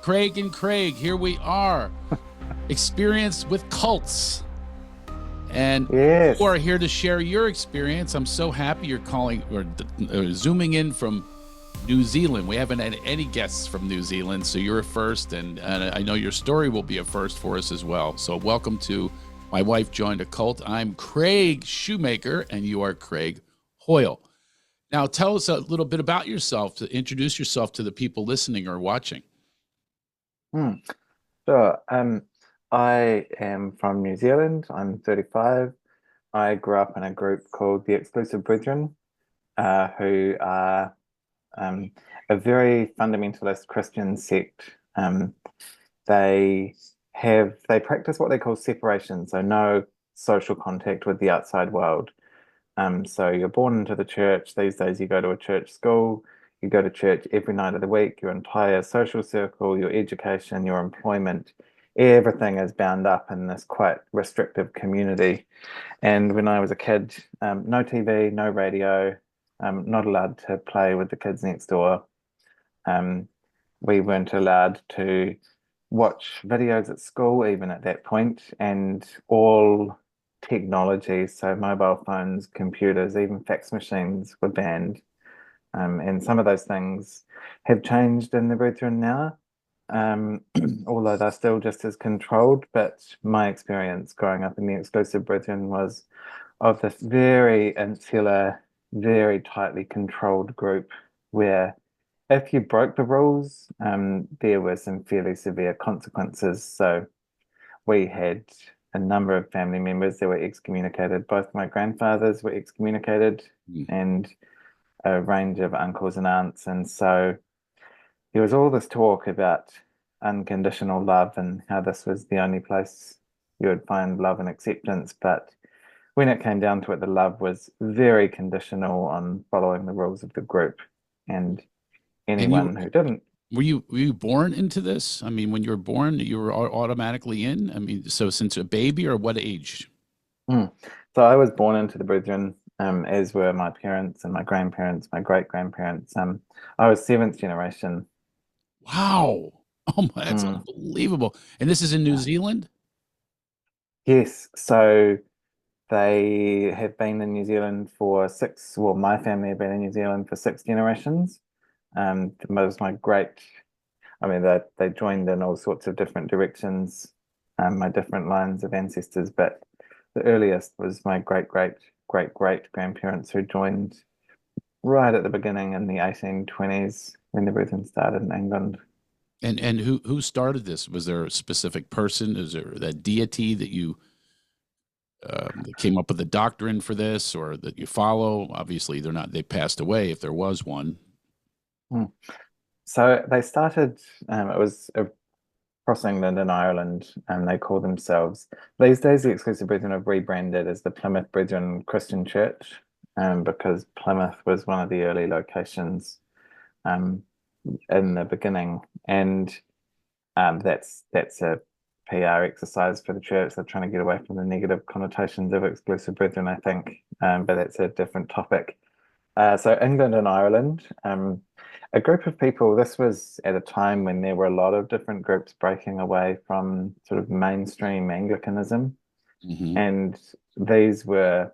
Craig and Craig. Here we are, experience with cults. And Yes. you are here to share your experience. I'm so happy you're calling or zooming in from New Zealand. We haven't had any guests from New Zealand, so you're a first, and I know your story will be a first for us as well. So welcome to My Wife Joined a Cult. I'm Craig Shoemaker, and you are Craig Hoyle. Now, tell us a little bit about yourself, to introduce yourself to the people listening or watching. Sure. I am from New Zealand. I'm 35. I grew up in a group called the Exclusive Brethren, who are a very fundamentalist Christian sect. They practice what they call separation, so no social contact with the outside world. So you're born into the church. These days you go to a church school, you go to church every night of the week, your entire social circle, your education, your employment, everything is bound up in this quite restrictive community. And when I was a kid, no TV, no radio, not allowed to play with the kids next door. We weren't allowed to watch videos at school, even at that point, and all technology, so mobile phones, computers, even fax machines were banned. And some of those things have changed in the Brethren now, although they're still just as controlled. But my experience growing up in the Exclusive Brethren was of this very insular, very tightly controlled group where if you broke the rules, there were some fairly severe consequences. So we had a number of family members that were excommunicated. Both my grandfathers were excommunicated and a range of uncles and aunts. And so there was all this talk about unconditional love and how this was the only place you would find love and acceptance. But when it came down to it, the love was very conditional on following the rules of the group. And anyone who didn't. Were you born into this? I mean, when you were born, you were automatically in? I mean, so since a baby, or what age? So I was born into the Brethren, as were my parents and my grandparents, my great-grandparents. I was seventh generation. Wow. Oh my, that's unbelievable. And this is in New Zealand? Yes. So they have been in New Zealand for my family have been in New Zealand for 6 generations. Most my great, I mean, they joined in all sorts of different directions, my different lines of ancestors, but the earliest was my great grandparents who joined right at the beginning in the 1820s when the Brethren started in England. And who started this? Was there a specific person? Is there that deity that you that came up with the doctrine for this, or that you follow? Obviously, they passed away if there was one. So they started, it was across England and Ireland, and they call themselves, these days the Exclusive Brethren have rebranded as the Plymouth Brethren Christian Church, because Plymouth was one of the early locations in the beginning. And that's a PR exercise for the church. They're trying to get away from the negative connotations of Exclusive Brethren, I think, but that's a different topic. So England and Ireland, a group of people, this was at a time when there were a lot of different groups breaking away from sort of mainstream Anglicanism. And these were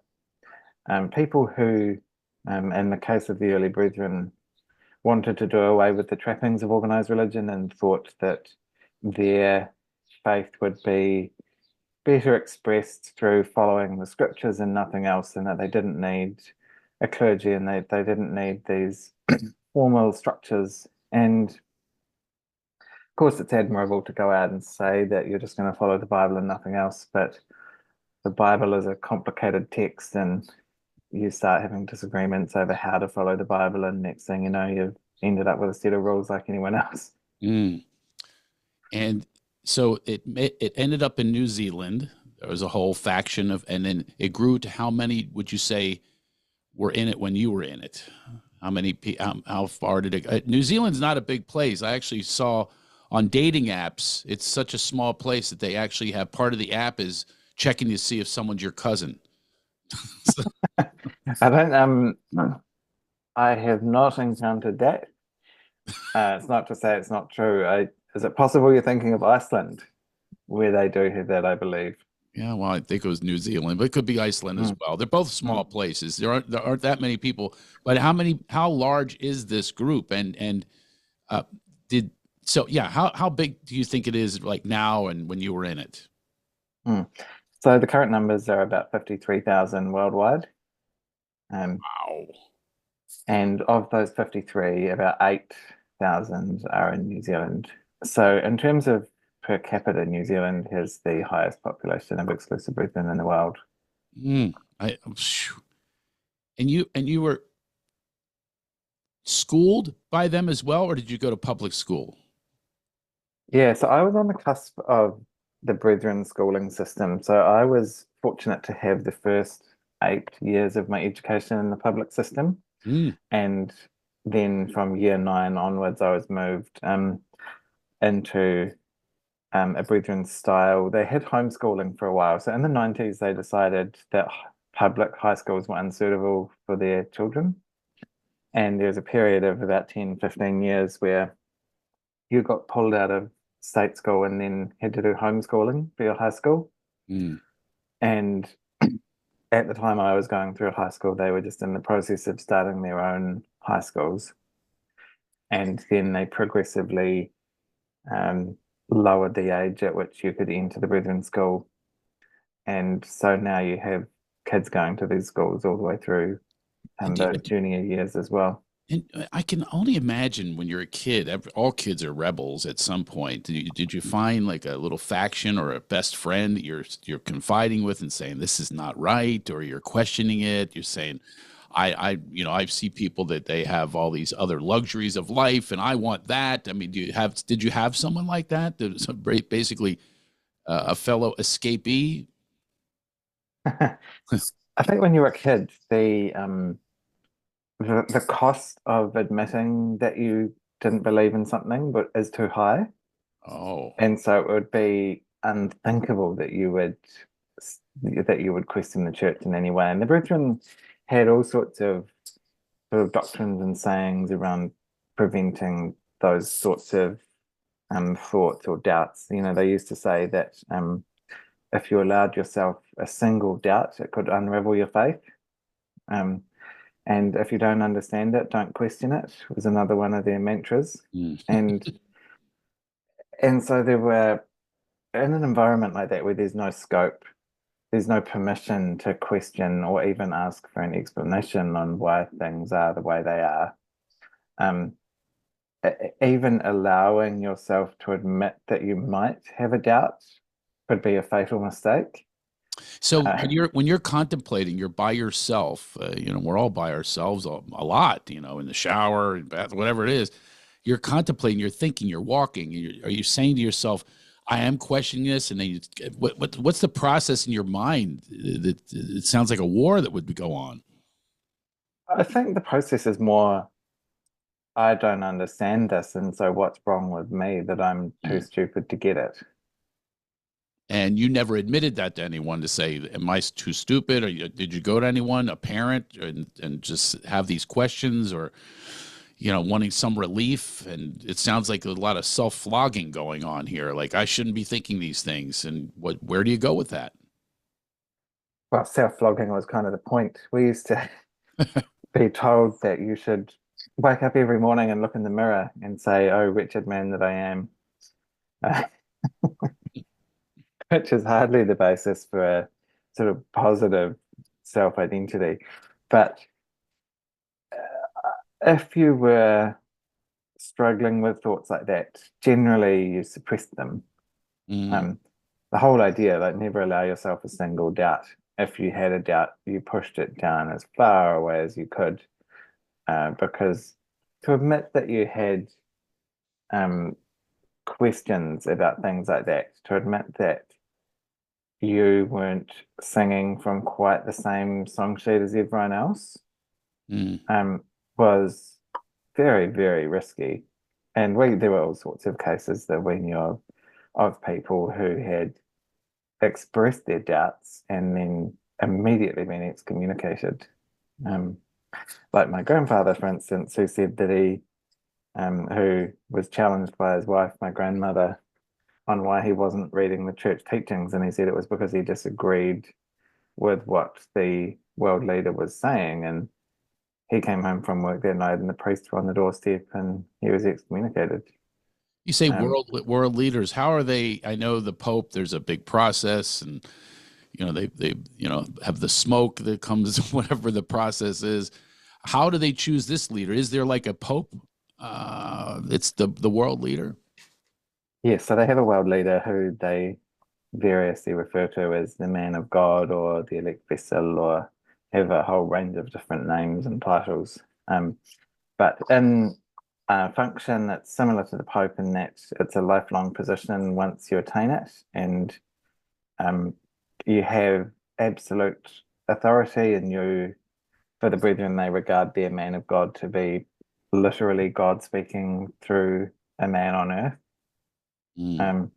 people who, in the case of the early Brethren, wanted to do away with the trappings of organized religion and thought that their faith would be better expressed through following the scriptures and nothing else, and that they didn't need a clergy and they didn't need these formal structures. And of course, it's admirable to go out and say that you're just going to follow the Bible and nothing else, but the Bible is a complicated text, and you start having disagreements over how to follow the Bible, and next thing you know, you've ended up with a set of rules like anyone else. And so it ended up in New Zealand. There was a whole faction and then it grew to how many would you say were in it when you were in it? How far did it? New Zealand's not a big place. I actually saw on dating apps, it's such a small place that they actually have part of the app is checking to see if someone's your cousin. I have not encountered that. It's not to say it's not true. Is it possible you're thinking of Iceland, where they do have that, I believe? Yeah, well, I think it was New Zealand, but it could be Iceland as Mm, well. They're both mm. small places. There aren't that many people. But how large is this group? And uh, did so yeah, how big do you think it is like now and when you were in it? Mm. So the current numbers are about 53,000 worldwide. Um, Wow. and of those 53, about 8,000 are in New Zealand. So in terms of per capita, New Zealand has the highest population of exclusive brethren in the world. Mm, phew. And you were schooled by them as well, or did you go to public school? Yeah, so I was on the cusp of the Brethren schooling system. So I was fortunate to have the first 8 years of my education in the public system. Mm, And then from year nine onwards, I was moved into a Brethren style. They had homeschooling for a while. So in the 90s, they decided that public high schools were unsuitable for their children. And there was a period of about 10, 15 years where you got pulled out of state school and then had to do homeschooling for your high school. mm. And at the time I was going through high school, they were just in the process of starting their own high schools. And then they progressively um, lowered the age at which you could enter the Brethren school. And so now you have kids going to these schools all the way through And, those junior years as well. and I can only imagine when you're a kid, all kids are rebels at some point. Did you find like a little faction or a best friend that you're confiding with and saying this is not right, or you're questioning it? You're saying, I see people that they have all these other luxuries of life, and I want that. I mean, did you have someone like that? Basically a fellow escapee? I think when you're a kid, the cost of admitting that you didn't believe in something but is too high. Oh, And so it would be unthinkable that you would question the church in any way. And the Brethren had all sorts of sort of doctrines and sayings around preventing those sorts of thoughts or doubts. You know, they used to say that if you allowed yourself a single doubt, it could unravel your faith. Um, and if you don't understand it, don't question it, was another one of their mantras. mm. And and so there were in an environment like that where there's no scope, there's no permission to question or even ask for an explanation on why things are the way they are. Um, Even allowing yourself to admit that you might have a doubt could be a fatal mistake. So Uh, when you're contemplating, you're by yourself. We're all by ourselves a lot. In the shower, in bath, whatever it is. You're contemplating. You're thinking. You're walking. Are you saying to yourself, "I am questioning this"? And then what's the process in your mind? That it sounds like a war that would go on. I think the process is more, I don't understand this, and so what's wrong with me that I'm too Mm. stupid to get it? And you never admitted that to anyone to say, "Am I too stupid?" Or did you go to anyone, a parent, and just have these questions, or wanting some relief? And it sounds like a lot of self-flogging going on here. Like I shouldn't be thinking these things. And where do you go with that? Well, self-flogging was kind of the point. We used to be told that you should wake up every morning and look in the mirror and say, "Oh, wretched man that I am," uh, which is hardly the basis for a sort of positive self-identity. But if you were struggling with thoughts like that, generally you suppress them. Mm, Um, the whole idea, like never allow yourself a single doubt. If you had a doubt, you pushed it down as far away as you could, because to admit that you had um, questions about things like that, to admit that you weren't singing from quite the same song sheet as everyone else, mm, um, was very, very risky. And there were all sorts of cases that we knew of people who had expressed their doubts and then immediately been excommunicated. Um, like my grandfather, for instance, who said that who was challenged by his wife, my grandmother, on why he wasn't reading the church teachings, and he said it was because he disagreed with what the world leader was saying, and he came home from work that night, and the priests were on the doorstep, and he was excommunicated. You say Um, world leaders. How are they? I know the Pope. There's a big process, and they have the smoke that comes whatever the process is. How do they choose this leader? Is there like a Pope? It's the world leader. yes, so they have a world leader who they variously refer to as the man of God or the elect vessel, or have a whole range of different names and titles. But in function, it's similar to the Pope in that it's a lifelong position once you attain it, and um, you have absolute authority, and for the brethren, they regard their man of God to be literally God speaking through a man on earth. Mm. Um,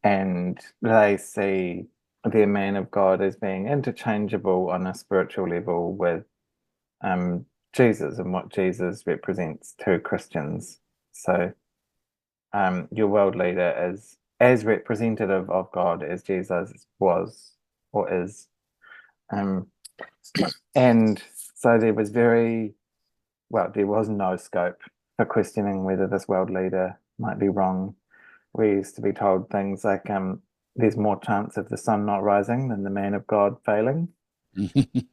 and they see their man of God as being interchangeable on a spiritual level with Jesus and what Jesus represents to Christians. So your world leader is as representative of God as Jesus was or is. Um, and so there was no scope for questioning whether this world leader might be wrong. We used to be told things like, there's more chance of the sun not rising than the man of God failing.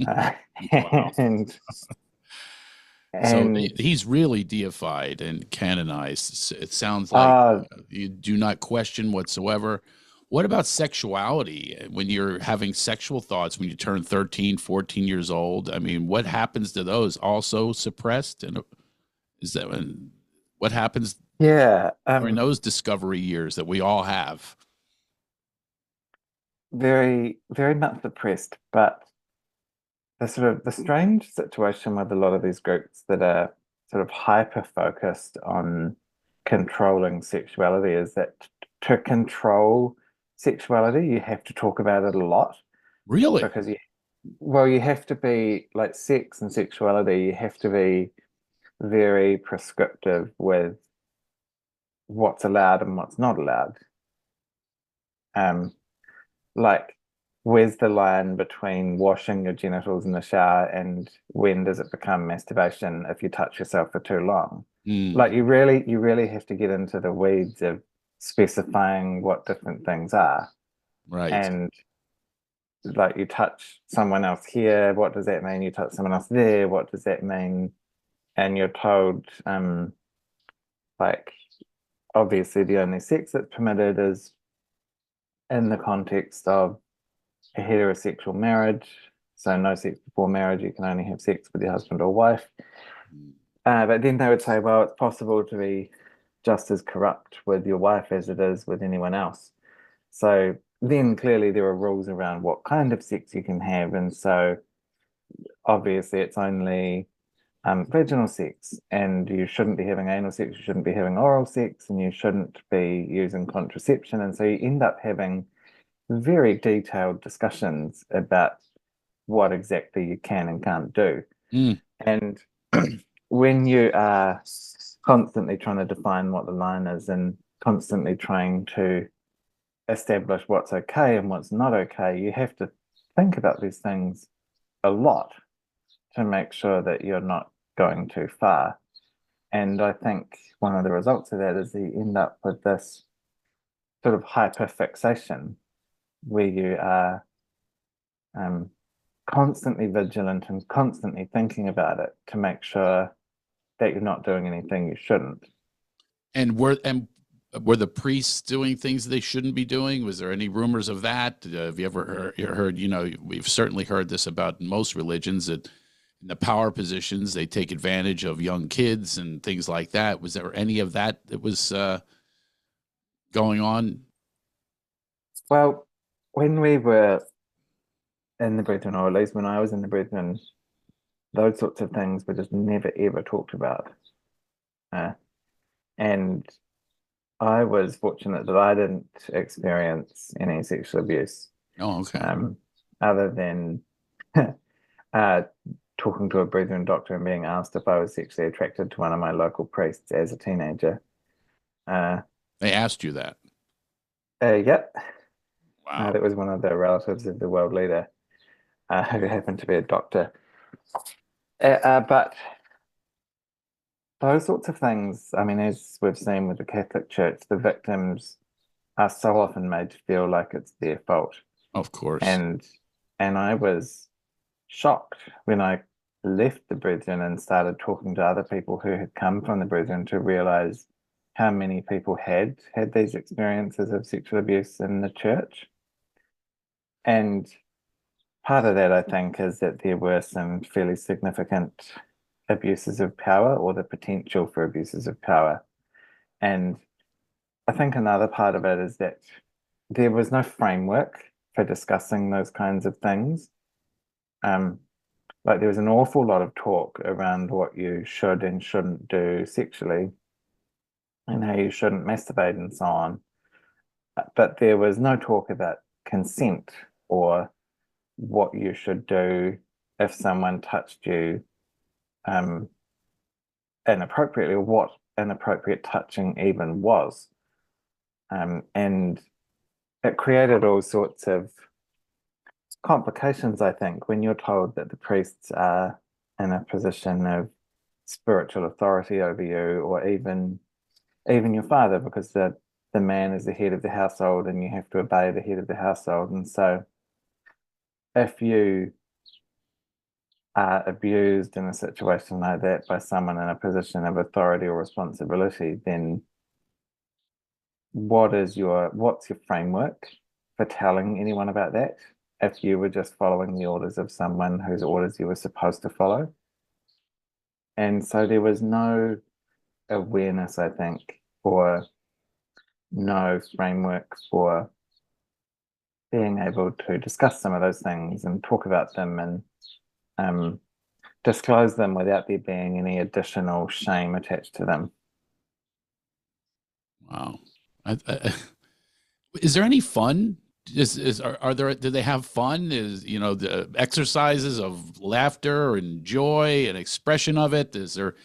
Uh, Wow. and So and he's really deified and canonized. It sounds like uh, you do not question whatsoever. What about sexuality? When you're having sexual thoughts when you turn 13, 14 years old, I mean, what happens to those? Also suppressed? And is that what happens yeah, during those discovery years that we all have? very, very much depressed. But the strange situation with a lot of these groups that are sort of hyper focused on controlling sexuality is that to control sexuality, you have to talk about it a lot, Really? because you have to be like sex and sexuality, you have to be very prescriptive with what's allowed and what's not allowed. Um, like, where's the line between washing your genitals in the shower and when does it become masturbation if you touch yourself for too long? Mm, Like, you really have to get into the weeds of specifying what different things are. right. And like, you touch someone else here, what does that mean? You touch someone else there, what does that mean? And you're told, like, obviously the only sex that's permitted is in the context of a heterosexual marriage. So no sex before marriage, you can only have sex with your husband or wife. But then they would say, well, it's possible to be just as corrupt with your wife as it is with anyone else. So then clearly there are rules around what kind of sex you can have. And so obviously it's only vaginal sex, and you shouldn't be having anal sex, you shouldn't be having oral sex, and you shouldn't be using contraception. And so you end up having very detailed discussions about what exactly you can and can't do. Mm. And when you are constantly trying to define what the line is and constantly trying to establish what's okay and what's not okay, you have to think about these things a lot to make sure that you're not going too far. And I think one of the results of that is you end up with this sort of hyperfixation where you are um, constantly vigilant and constantly thinking about it to make sure that you're not doing anything you shouldn't. And were the priests doing things they shouldn't be doing? Was there any rumors of that? Have you ever heard? We've certainly heard this about most religions that in the power positions they take advantage of young kids and things like that. Was there any of that that was going on? Well, when we were in the Brethren, or at least when I was in the Brethren, those sorts of things were just never ever talked about. Uh, and I was fortunate that I didn't experience any sexual abuse, Oh, okay. other than uh, talking to a Brethren doctor and being asked if I was sexually attracted to one of my local priests as a teenager. Uh, They asked you that. yep, Wow. that was one of the relatives of the world leader who happened to be a doctor. But those sorts of things, I mean, as we've seen with the Catholic Church, the victims are so often made to feel like it's their fault. Of course. And I was shocked when I left the Brethren and started talking to other people who had come from the Brethren to realize how many people had had these experiences of sexual abuse in the church. And part of that, I think, is that there were some fairly significant abuses of power or the potential for abuses of power. And I think another part of it is that there was no framework for discussing those kinds of things. Like there was an awful lot of talk around what you should and shouldn't do sexually and how you shouldn't masturbate and so on. But there was no talk about consent or what you should do if someone touched you inappropriately, or what inappropriate touching even was. And it created all sorts of complications, I think, when you're told that the priests are in a position of spiritual authority over you, or even your father, because the man is the head of the household and you have to obey the head of the household. And so if you are abused in a situation like that by someone in a position of authority or responsibility, then what's your framework for telling anyone about that if you were just following the orders of someone whose orders you were supposed to follow? And so there was no awareness, I think, or no framework for being able to discuss some of those things and talk about them and disclose them without there being any additional shame attached to them. Wow. Is there any fun? Are there, do they have fun? Is, you know, the exercises of laughter and joy and expression of it? Is there,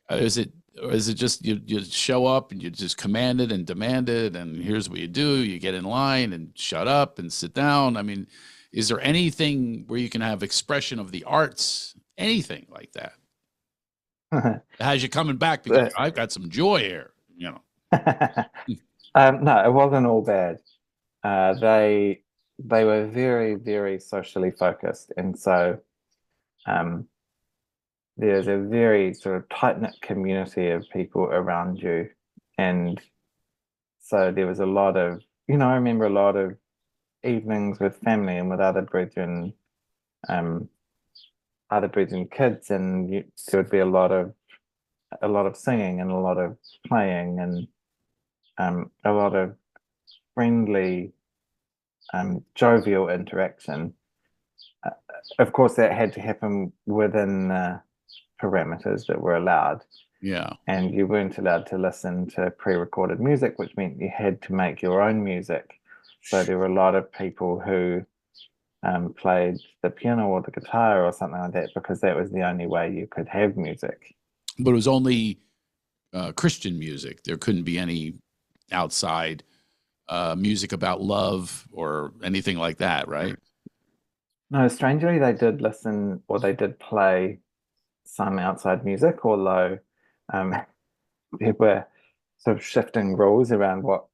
is it, or is it just you show up and you just command it and demand it and here's what you do, you get in line and shut up and sit down? I mean, is there anything where you can have expression of the arts, anything like that? It has you coming back because I've got some joy here, you know. No, it wasn't all bad. They were very, very socially focused, and so um, there's a very sort of tight-knit community of people around you, and so there was a lot of, I remember a lot of evenings with family and with um, other brethren kids, and there would be a lot of singing and a lot of playing and a lot of friendly, jovial interaction. Uh, of course, that had to happen within parameters that were allowed. Yeah. And you weren't allowed to listen to pre-recorded music, which meant you had to make your own music. So there were a lot of people who played the piano or the guitar or something like that because that was the only way you could have music. But it was only Christian music. There couldn't be any outside music about love or anything like that, right? No, strangely, they did listen or they did play some outside music, although um, there were sort of shifting rules around what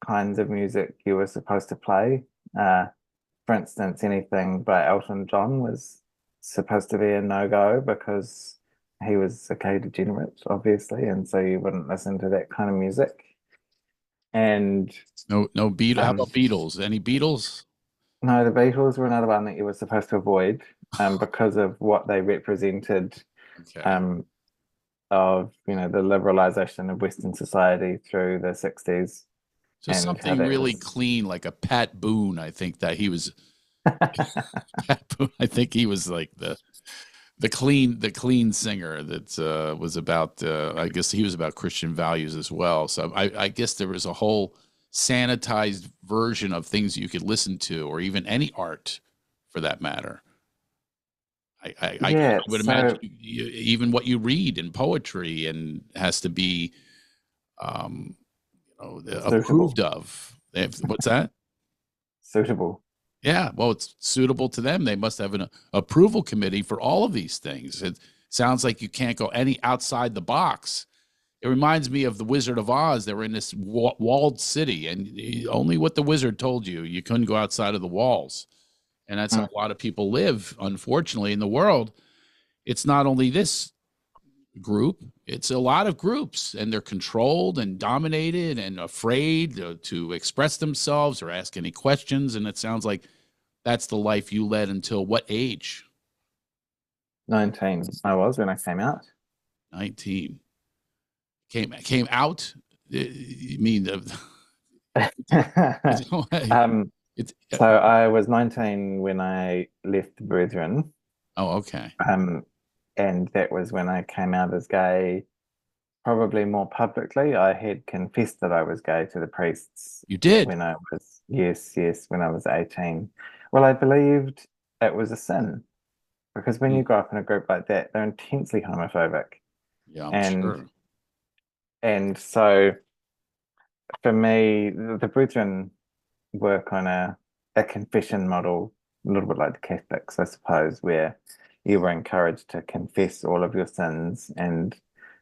kinds of music you were supposed to play. For instance, anything by Elton John was supposed to be a no-go because he was a gay degenerate, obviously, and so you wouldn't listen to that kind of music. And No Beatles. How about Beatles? Any Beatles? no, the Beatles were another one that you were supposed to avoid because of what they represented Okay. um, of the liberalization of Western society through the 60s So and how something that really was clean, like a Pat Boone. I think that he was Pat Boone. I think he was like the clean singer that was about. I guess he was about Christian values as well. So I guess there was a whole sanitized version of things you could listen to, or even any art, for that matter. I Yeah, would imagine so even what you read in poetry and has to be um, suitable, approved of. What's that? suitable. Yeah, well, it's suitable to them. They must have an approval committee for all of these things. It sounds like you can't go any outside the box. It reminds me of the Wizard of Oz. They were in this walled city, and only what the wizard told you. You couldn't go outside of the walls, and that's how Mm. a lot of people live, unfortunately, in the world. It's not only this group, it's a lot of groups, and they're controlled and dominated and afraid to express themselves or ask any questions. And it sounds like that's the life you led until what age? 19 I was when I came out. 19. Came out. You mean um, it's so I was 19 when I left the Brethren, oh, okay. um, and that was when I came out as gay, probably more publicly. I had confessed that I was gay to the priests You did. when I was, yes, yes, when I was 18. Well, I believed it was a sin because when Mm, you grow up in a group like that, they're intensely homophobic. yeah, I'm And sure. so for me, the Brethren work on a confession model, a little bit like the Catholics, I suppose, where you were encouraged to confess all of your sins, and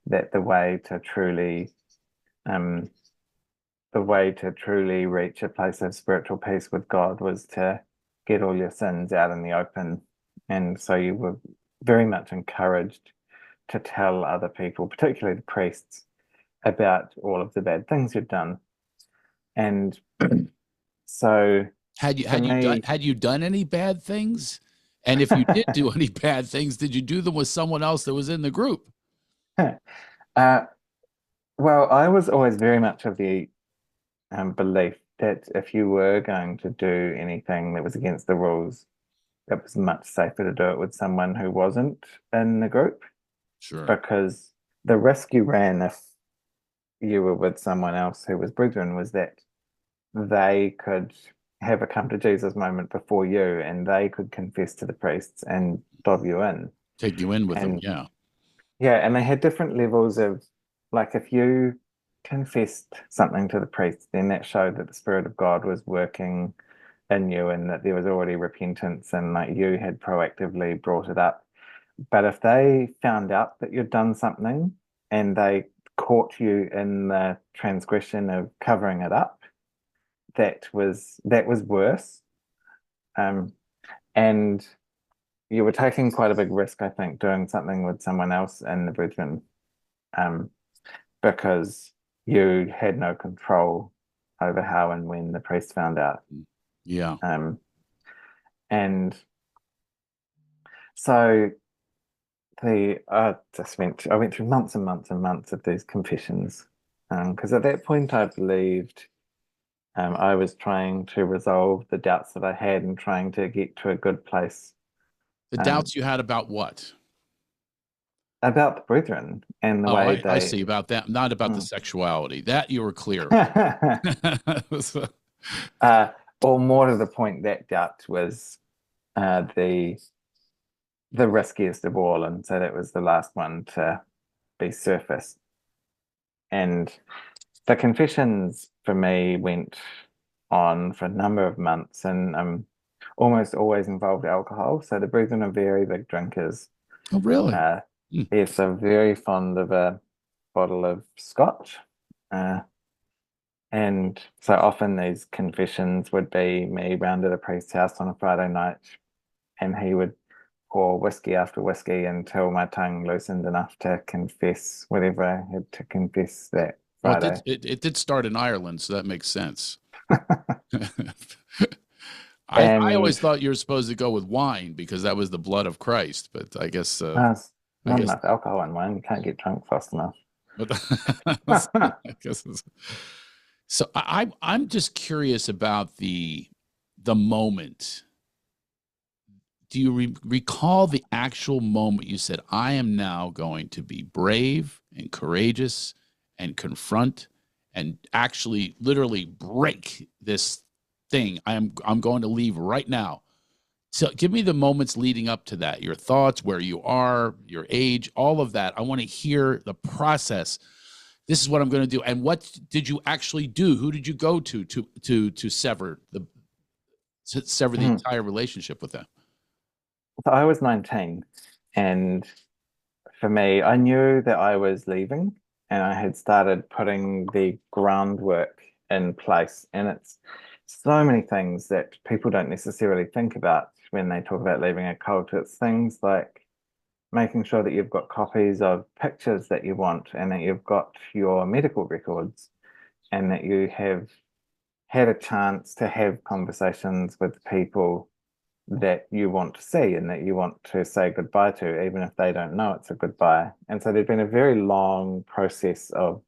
that um, the way to truly reach a place of spiritual peace with God was to get all your sins out in the open. And so you were very much encouraged to tell other people, particularly the priests, about all of the bad things you'd done. And so for me, Had you done any bad things? And if you did do any bad things, did you do them with someone else that was in the group? uh, well, I was always very much of the belief that if you were going to do anything that was against the rules, it was much safer to do it with someone who wasn't in the group, Sure. because the risk you ran if you were with someone else who was brethren was that they could have a come to Jesus moment before you, and they could confess to the priests and dob you in. Take you in with them. And Yeah. yeah, and they had different levels of, like, if you confessed something to the priest, then that showed that the Spirit of God was working in you and that there was already repentance and like you had proactively brought it up. But if they found out that you'd done something and they caught you in the transgression of covering it up, that was worse. Um, and you were taking quite a big risk, I think, doing something with someone else in the Brethren, um, because you had no control over how and when the priest found out. Yeah. Um, and so I went through months and months and months of these confessions, because at that point I believed I was trying to resolve the doubts that I had and trying to get to a good place The um, doubts you had about what? about the brethren and the Oh, way I they. see about that, not about the Mm. sexuality. That you were clear about. uh, or more to the point, that doubt was the riskiest of all, and so that was the last one to be surfaced. And the confessions for me went on for a number of months and almost always involved alcohol. So the brethren are very big drinkers. Oh, really? Uh, Hmm. yes, I'm very fond of a bottle of scotch. Uh, and so often these confessions would be me round at a priest's house on a Friday night, and he would pour whiskey after whiskey until my tongue loosened enough to confess whatever I had to confess that Well, Friday. it did start in Ireland, so that makes sense. I And always thought you were supposed to go with wine because that was the blood of Christ, but there's I not guess enough alcohol in wine. You can't get drunk fast enough. but I guess so. I'm just curious about the moment. Do you recall the actual moment you said, "I am now going to be brave and courageous and confront and actually literally break this thing. I'm going to leave right now. So give me the moments leading up to that, your thoughts, where you are, your age, all of that. I want to hear the process. This is what I'm going to do. And what did you actually do? Who did you go to sever the Mhm. entire relationship with them? So I was 19, and for me, I knew that I was leaving, and I had started putting the groundwork in place. And it's so many things that people don't necessarily think about when they talk about leaving a cult. It's things like making sure that you've got copies of pictures that you want, and that you've got your medical records, and that you have had a chance to have conversations with people that you want to see and that you want to say goodbye to, even if they don't know it's a goodbye. And so there's been a very long process of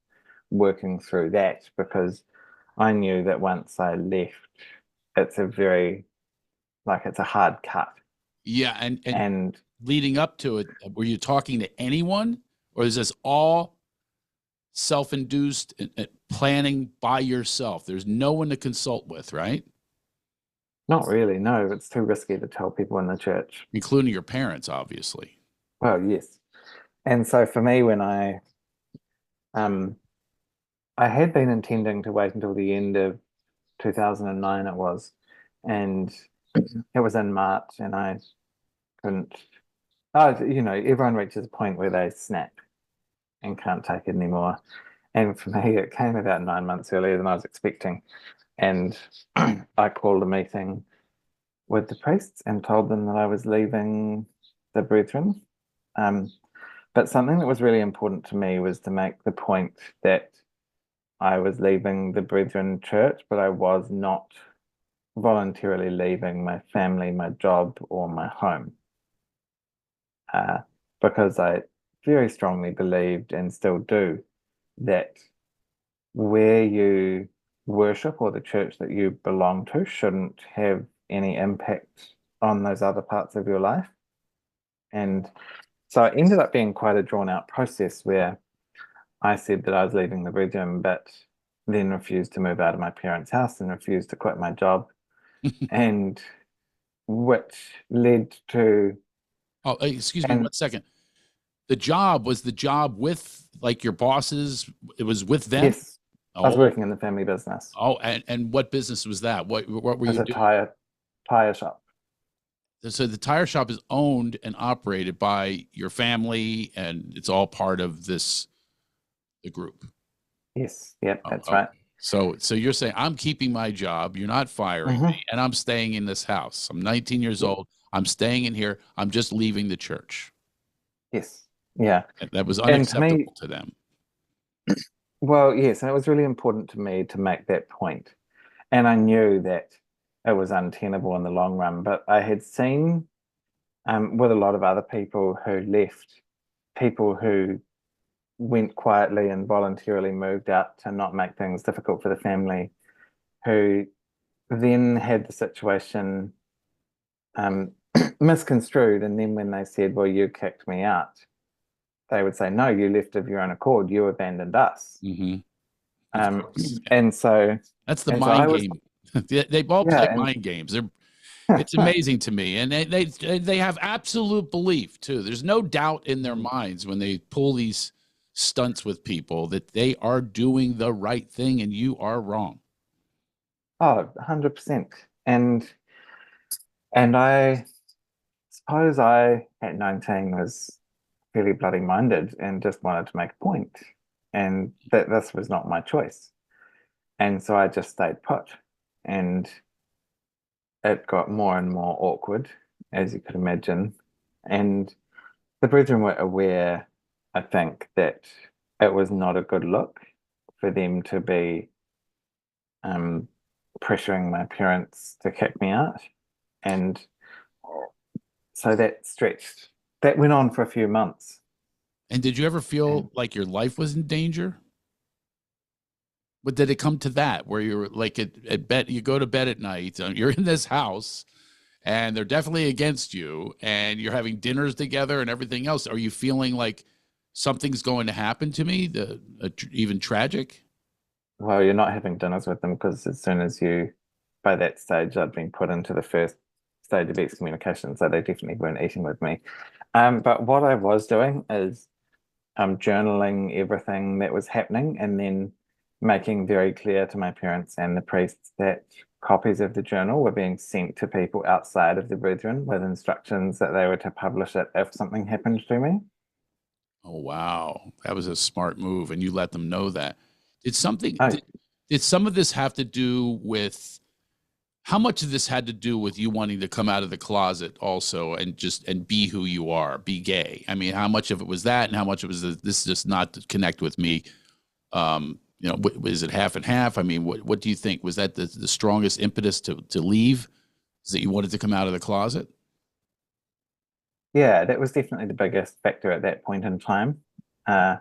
working through that, because I knew that once I left, it's a very, like, it's a hard cut. Yeah, and And leading up to it, were you talking to anyone, or is this all self-induced planning by yourself? There's no one to consult with, right? not really, no, it's too risky to tell people in the church. Including your parents, obviously. Well, yes. And so for me, when um I had been intending to wait until the end of 2009, it was, and it was in March, and I couldn't. Oh, everyone reaches a point where they snap and can't take it anymore. And for me, it came about 9 months earlier than I was expecting. And I called a meeting with the priests and told them that I was leaving the Brethren. Um, but something that was really important to me was to make the point that I was leaving the Brethren church, but I was not voluntarily leaving my family, my job, or my home. Uh, because I very strongly believed, and still do, that where you worship or the church that you belong to shouldn't have any impact on those other parts of your life. And so it ended up being quite a drawn out process where I said that I was leaving the Brethren, but then refused to move out of my parents' house and refused to quit my job, and which led to, Oh, excuse me and 1 second. The job with like your bosses? It was with them? yes, I was Oh, working in the family business and what business was that? What were as you a doing? tire shop. So the tire shop is owned and operated by your family, and it's all part of the group. Yes, yep, Oh, that's okay. right. So you're saying I'm keeping my job, you're not firing me, Hmm. and I'm staying in this house. I'm 19 years Yeah. old. I'm staying in here. I'm just leaving the church. Yes, yeah. That was And to me, unacceptable to them. well, yes, and it was really important to me to make that point. And I knew that it was untenable in the long run, but I had seen, with a lot of other people who left, people who went quietly and voluntarily moved out to not make things difficult for the family, who then had the situation um, misconstrued. And then when they said, well, you kicked me out, they would say, no, you left of your own accord. You abandoned us. Hmm. Of Um, course. and so, That's the and so I mind was, game. They all play yeah, and mind games. It's amazing to me, and they have absolute belief too. There's no doubt in their minds when they pull these stunts with people that they are doing the right thing and you are wrong. oh, 100%. And I suppose I, at 19, was fairly bloody minded and just wanted to make a point, and that this was not my choice. And so I just stayed put. And it got more and more awkward, as you could imagine. And the brethren were aware, I think, that it was not a good look for them to be um, pressuring my parents to kick me out. And so that went on for a few months. And did you ever And feel like your life was in danger? But did it come to that where you're like at bed, you go to bed at night, you're in this house and they're definitely against you and you're having dinners together and everything else? Are you feeling like something's going to happen to me, even tragic? well, you're not having dinners with them, because as soon as by that stage, I'd been put into the first stage of excommunication, so they definitely weren't eating with me. But what I was doing is journaling everything that was happening and then making very clear to my parents and the priests that copies of the journal were being sent to people outside of the Brethren with instructions that they were to publish it if something happened to me. Oh, wow. That was a smart move. And you let them know that. Did something, Oh, did some of this have to do with, how much of this had to do with you wanting to come out of the closet also and just, and be who you are, be gay? I mean, how much of it was that and how much it was this just not to connect with me? Is it half and half? I mean, what do you think? Was that the strongest impetus to leave? Is that you wanted to come out of the closet? yeah, that was definitely the biggest factor at that point in time. Uh,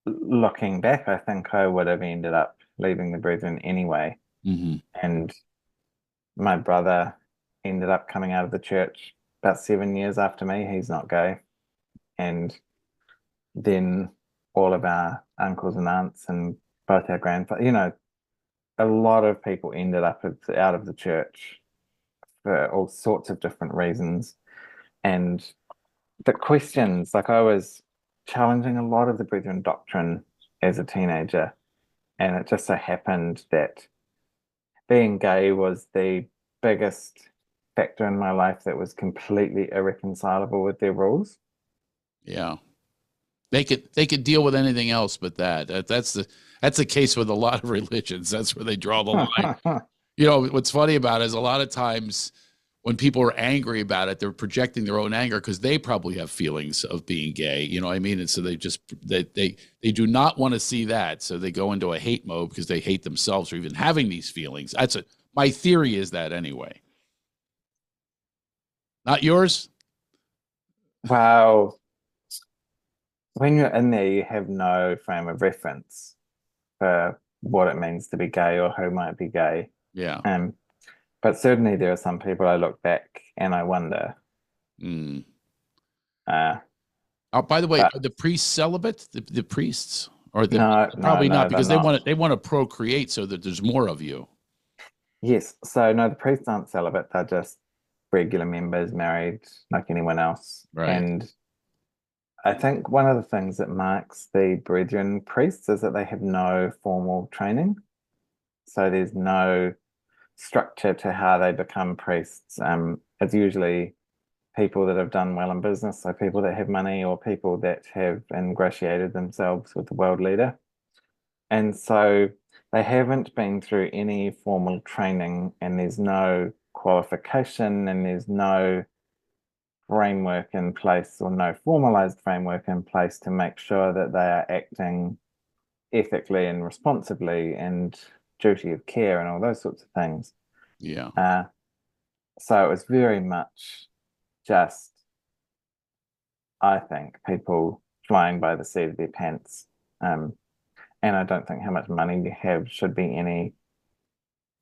Looking back, I think I would have ended up leaving the Brethren anyway. Mm-hmm. And my brother ended up coming out of the church about 7 years after me. He's not gay. And then all of our uncles and aunts and both our grandfathers, a lot of people ended up out of the church for all sorts of different reasons. And the questions, like I was challenging a lot of the Brethren doctrine as a teenager. And it just so happened that being gay was the biggest factor in my life that was completely irreconcilable with their rules. Yeah. They could deal with anything else but that. That's the case with a lot of religions. That's where they draw the line. What's funny about it is a lot of times when people are angry about it, they're projecting their own anger because they probably have feelings of being gay. You know what I mean? And so they do not want to see that. So they go into a hate mode because they hate themselves for even having these feelings. My theory is that anyway. Not yours? Wow. When you're in there, you have no frame of reference for what it means to be gay or who might be gay. Yeah. But certainly there are some people I look back and I wonder. Mm. Uh, Oh, by the way, but are the priests celibate? The priests, or no, no, probably not no, they're because not. they want to procreate so that there's more of you. Yes, so no, the priests aren't celibate. They're just regular members, married like anyone else. Right. And I think one of the things that marks the Brethren priests is that they have no formal training. So there's no structure to how they become priests. It's usually people that have done well in business, so people that have money or people that have ingratiated themselves with the world leader. And so they haven't been through any formal training, and there's no qualification, and there's no framework in place or no formalized framework in place to make sure that they are acting ethically and responsibly and duty of care and all those sorts of things. Yeah. Uh, so it was very much just, I think, people flying by the seat of their pants. Um, and I don't think how much money you have should be any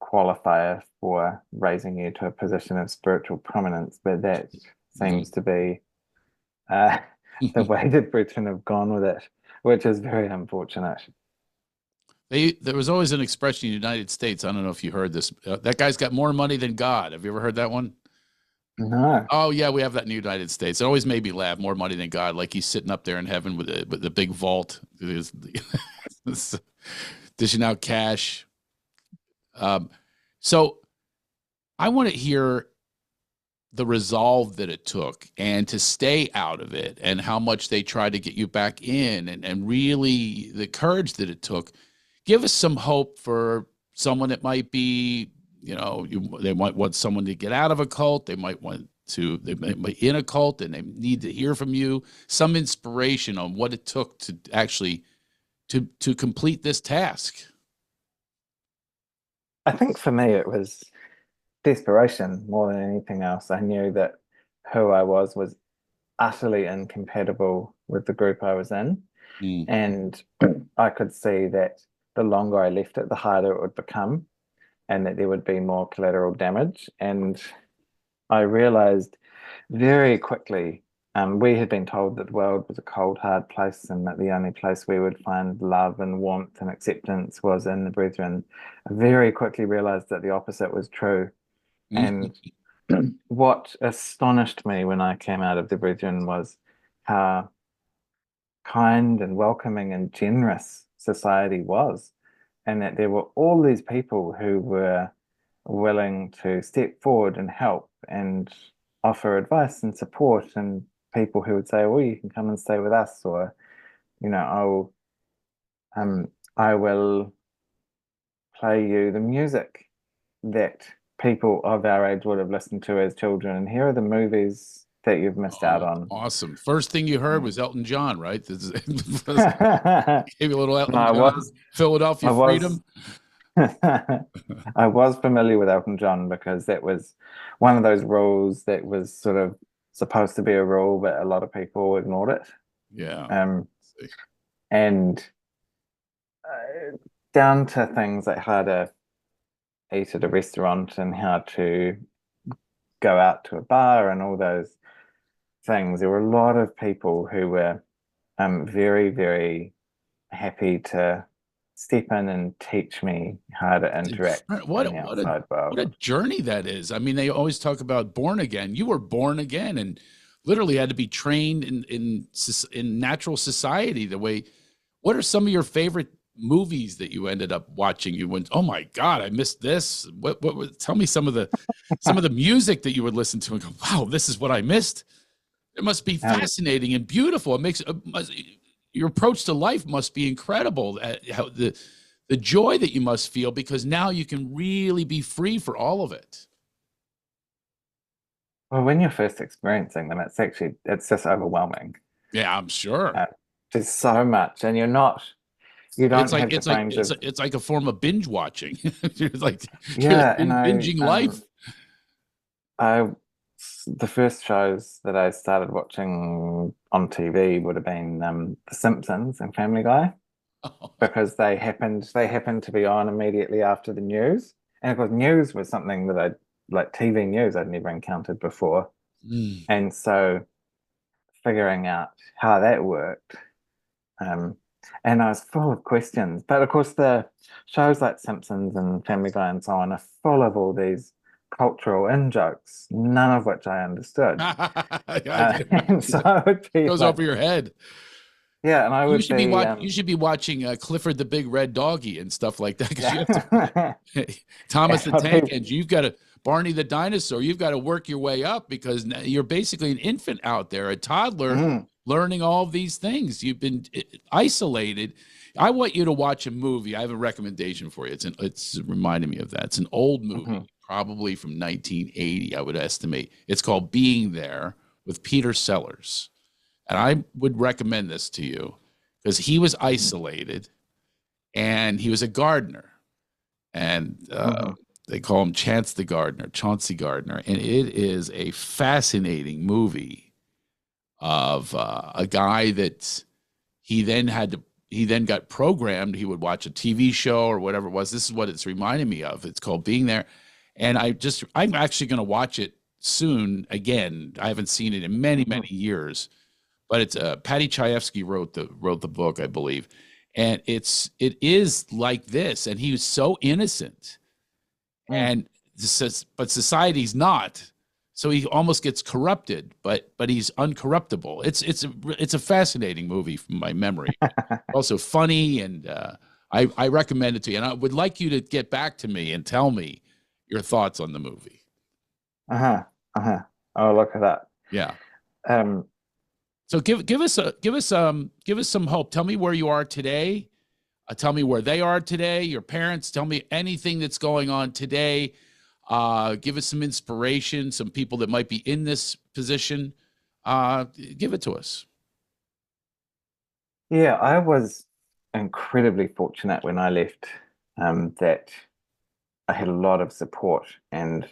qualifier for raising you to a position of spiritual prominence, but that No. seems to be the way that Britain have gone with it, which is very unfortunate. There was always an expression in the United States. I don't know if you heard this. That guy's got more money than God. Have you ever heard that one? No. Oh yeah, we have that in the United States. It always made me laugh. More money than God, like he's sitting up there in heaven with the big vault, dishing out cash. Um, so I want to hear the resolve that it took and to stay out of it and how much they tried to get you back in and really the courage that it took. Give us some hope for someone that might be, they might want someone to get out of a cult. They might be in a cult and they need to hear from you, some inspiration on what it took to actually to complete this task. I think for me it was desperation more than anything else. I knew that who I was utterly incompatible with the group I was in. Mm. And I could see that the longer I left it, the harder it would become, and that there would be more collateral damage. And I realized very quickly, we had been told that the world was a cold, hard place, and that the only place we would find love and warmth and acceptance was in the Brethren. I very quickly realized that the opposite was true. And what astonished me when I came out of the Brethren was how kind and welcoming and generous society was, and that there were all these people who were willing to step forward and help and offer advice and support, and people who would say, "Well, you can come and stay with us," or I will play you the music that people of our age would have listened to as children, and here are the movies that you've missed out Oh, on." awesome. First thing you heard Mm. was Elton John, right? No, Gave you a little Elton I John, was, I Philadelphia was, Freedom. I was familiar with Elton John because that was one of those rules that was sort of supposed to be a rule, but a lot of people ignored it. Yeah. Um, and down to things like how to eat at a restaurant and how to go out to a bar and all those things. There were a lot of people who were very, very happy to step in and teach me how to interact in the outside What world. a journey that is. I mean, they always talk about born again. You were born again and literally had to be trained in natural society the way. What are some of your favorite movies that you ended up watching? You went, "Oh my God, I missed this." Tell me some of the music that you would listen to and go, "Wow, this is what I missed." It must be Um, fascinating and beautiful. It makes your approach to life must be incredible. How the joy that you must feel because now you can really be free for all of it. well, when you're first experiencing them, it's just overwhelming. Yeah, I'm sure. Uh, there's so much, and you don't have the frames of, It's like a form of binge watching. you're like you're yeah, and binging life. I, the first shows that I started watching on TV would have been The Simpsons and Family Guy, because they happened to be on immediately after the news. And of course, news was something that like TV news I'd never encountered before. Mm. And so figuring out how that worked, um, and I was full of questions. But of course, the shows like Simpsons and Family Guy and so on are full of all these cultural in jokes, none of which I understood. I can And so imagine. I would be Goes like, over your head. yeah, and I You would should be be, you should be watching Clifford the Big Red Doggy and stuff like that because you have yeah, to Thomas and the I'd Tank be, Engine. You've got to Barney the dinosaur. You've got to work your way up because you're basically an infant out there, a toddler mm, learning all of these things. You've been isolated. I want you to watch a movie. I have a recommendation for you. It's reminding me of that. It's an old movie, mhm, probably from 1980, I would estimate. It's called Being There with Peter Sellers. And I would recommend this to you because he was mhm, isolated and he was a gardener. And mhm. they call him Chauncey Gardner. And it is a fascinating movie of a guy that he then had to, he then got programmed. He would watch a TV show or whatever it was. This is what it's reminding me of. It's called Being There. And I'm actually going to watch it soon again. I haven't seen it in many, Mhm. many years but it's Patty Chayefsky wrote the book, I believe, and it is like this, and he was so innocent, Mm. and but society's not, so he almost gets corrupted, but he's uncorruptible. It's a fascinating movie from my memory, also funny, and I recommend it to you, and I would like you to get back to me and tell me your thoughts on the movie. Uh-huh. Uh-huh. Oh, look at that. Yeah. Um, So give us some hope. Tell me where you are today. Tell me where they are today. Your parents. Tell me anything that's going on today. Give us some inspiration. Some people that might be in this position. Give it to us. yeah, I was incredibly fortunate when I left, that I had a lot of support, and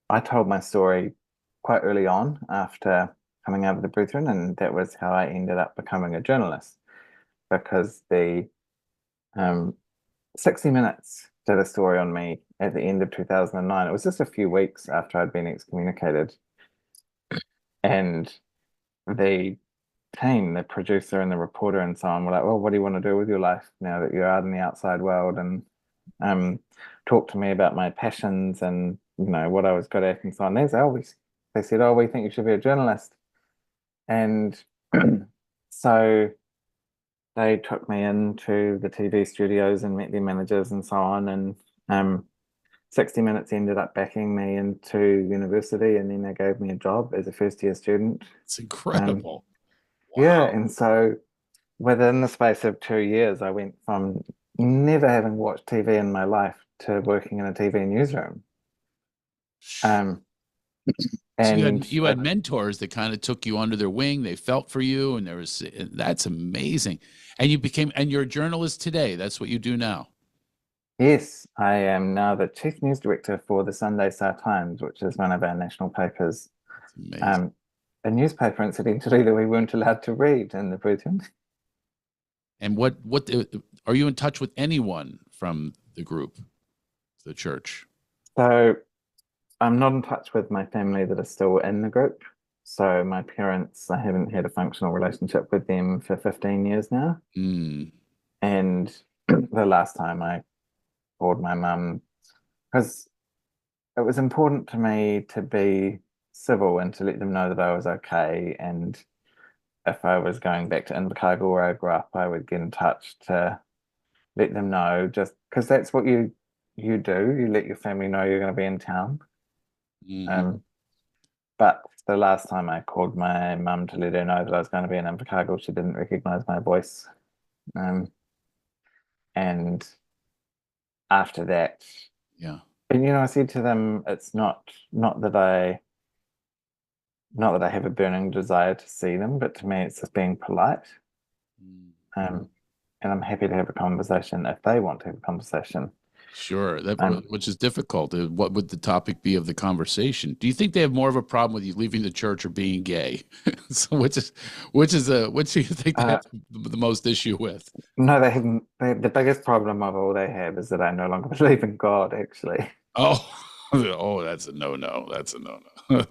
I told my story quite early on after coming out of the Brethren, and that was how I ended up becoming a journalist, because the um, 60 Minutes did a story on me at the end of 2009. It was just a few weeks after I'd been excommunicated, and the team, the producer and the reporter and so on, were like, "Well, what do you want to do with your life now that you're out in the outside world?" And um, talked to me about my passions and what I was good at and so on. They said, oh, we think you should be a journalist. And so they took me into the TV studios and met their managers and so on. And 60 Minutes ended up backing me into university, and then they gave me a job as a first year student. It's Um, incredible. yeah, Wow. and so within the space of 2 years, I went from never having watched TV in my life to working in a TV newsroom. Um, So you and had you had mentors that kind of took you under their wing. They felt for you, and that's amazing. And you became and you're a journalist today. That's what you do now. yes, I am now the chief news director for the Sunday Star Times, which is one of our national papers. It's amazing. Um, a newspaper, incidentally, that we weren't allowed to read in the Britain. And what are you in touch with anyone from the group, the church? So I'm not in touch with my family that are still in the group. So my parents, I haven't had a functional relationship with them for 15 years now. Mm, And the last time I called my mum, because it was important to me to be civil and to let them know that I was okay. And if I was going back to Invercargill where I grew up, I would get in touch to let them know, just because that's what you do. You let your family know you're going to be in town. hmm. Um, but the last time I called my mum to let her know that I was going to be in Invercargill, she didn't recognize my voice. Um, and after that, Yeah. and I said to them, it's not that I have a burning desire to see them, but to me, it's just being polite. Mm. Um, and I'm happy to have a conversation if they want to have a conversation. Sure. That Um, which is difficult. What would the topic be of the conversation? Do you think they have more of a problem with you leaving the church or being gay? So which do you think they uh, have the most issue with? no, they haven't. The biggest problem of all they have is that I no longer believe in God, actually. Oh, oh, that's a no-no. That's a no-no.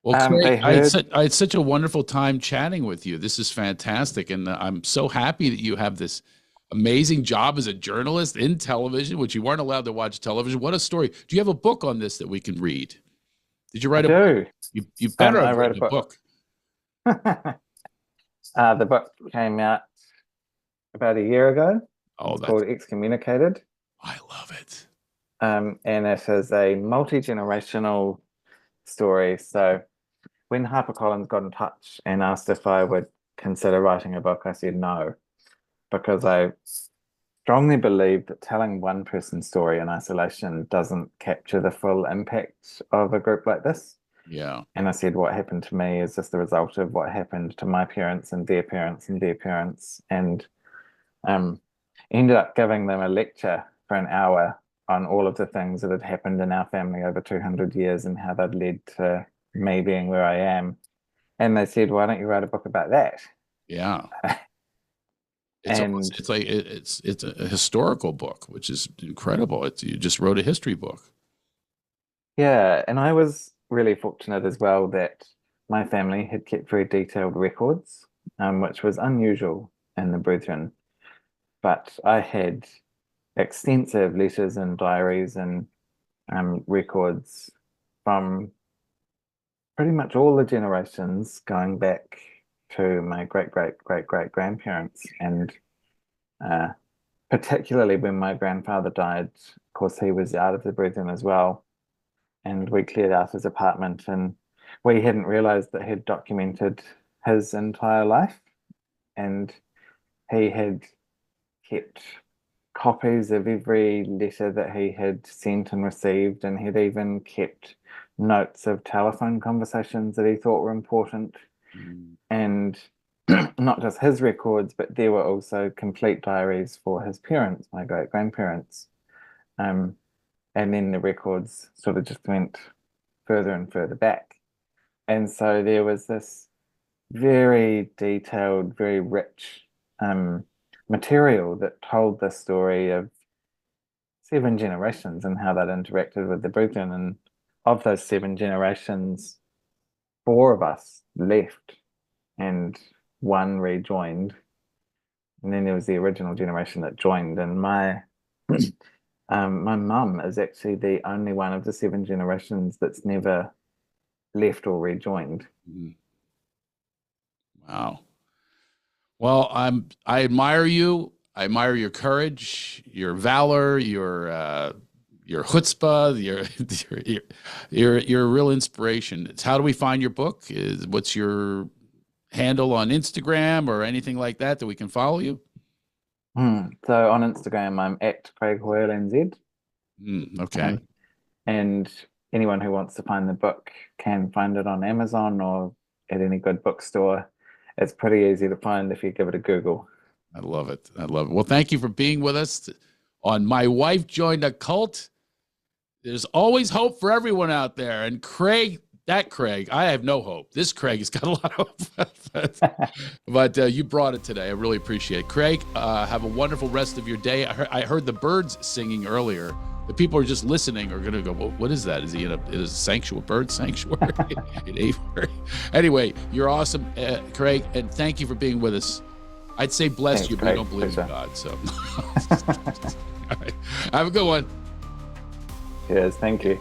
Well, They Craig, heard, I had such a wonderful time chatting with you. This is fantastic, and I'm so happy that you have this amazing job as a journalist in television, which you weren't allowed to watch television. What a story! Do you have a book on this that we can read? Did you I write a book? do. You better I have wrote a written a book. book. The book came out about a year ago. Oh, It's called Excommunicated. I love it. And it is a multi-generational story. So when HarperCollins got in touch and asked if I would consider writing a book, I said no, because I strongly believe that telling one person's story in isolation doesn't capture the full impact of a group like this. Yeah. And I said, what happened to me is just the result of what happened to my parents and their parents and their parents. And um, ended up giving them a lecture for an hour on all of the things that had happened in our family over 200 years and how they'd led to me being where I am. And they said, why don't you write a book about that? Yeah. It's almost And it's like it's a historical book, which is incredible. You just wrote a history book. yeah, and I was really fortunate as well that my family had kept very detailed records, which was unusual in the Brethren. But I had extensive letters and diaries and records from pretty much all the generations going back to my great great great great grandparents, and uh, particularly when my grandfather died. Of course, he was out of the Brethren as well, and we cleared out his apartment, and we hadn't realized that he'd documented his entire life, and he had kept copies of every letter that he had sent and received, and he'd even kept notes of telephone conversations that he thought were important. Mm. And not just his records, but there were also complete diaries for his parents, my great grandparents. Um, and then the records sort of just went further and further back. And so there was this very detailed, very rich material that told the story of 7 generations and how that interacted with the Brethren. And of those 7 generations, 4 of us left and one rejoined. And then there was the original generation that joined. And my My mum is actually the only one of the 7 generations that's never left or rejoined. Mhm. Wow. Well, I admire you. I admire your courage, your valor, your chutzpah. You're a real inspiration. It's how do we find your book? What's your handle on Instagram or anything like that we can follow you? So on Instagram, I'm at Craig Hoyle NZ. Okay. Um, and anyone who wants to find the book can find it on Amazon or at any good bookstore. It's pretty easy to find if you give it a Google. I love it. I love it. Well, thank you for being with us on My Wife Joined a Cult. There's always hope for everyone out there. And Craig, I have no hope. This Craig has got a lot of hope. but you brought it today. I really appreciate it. Craig, have a wonderful rest of your day. I heard the birds singing earlier. The people are just listening are going to go, well, what is that? Is he in a sanctuary, bird sanctuary? An aviary? Anyway, you're awesome, Craig, and thank you for being with us. I'd say bless Thanks, you, but Craig. you don't believe Pleasure. in God. So, all right. Have a good one. Cheers. Thank you.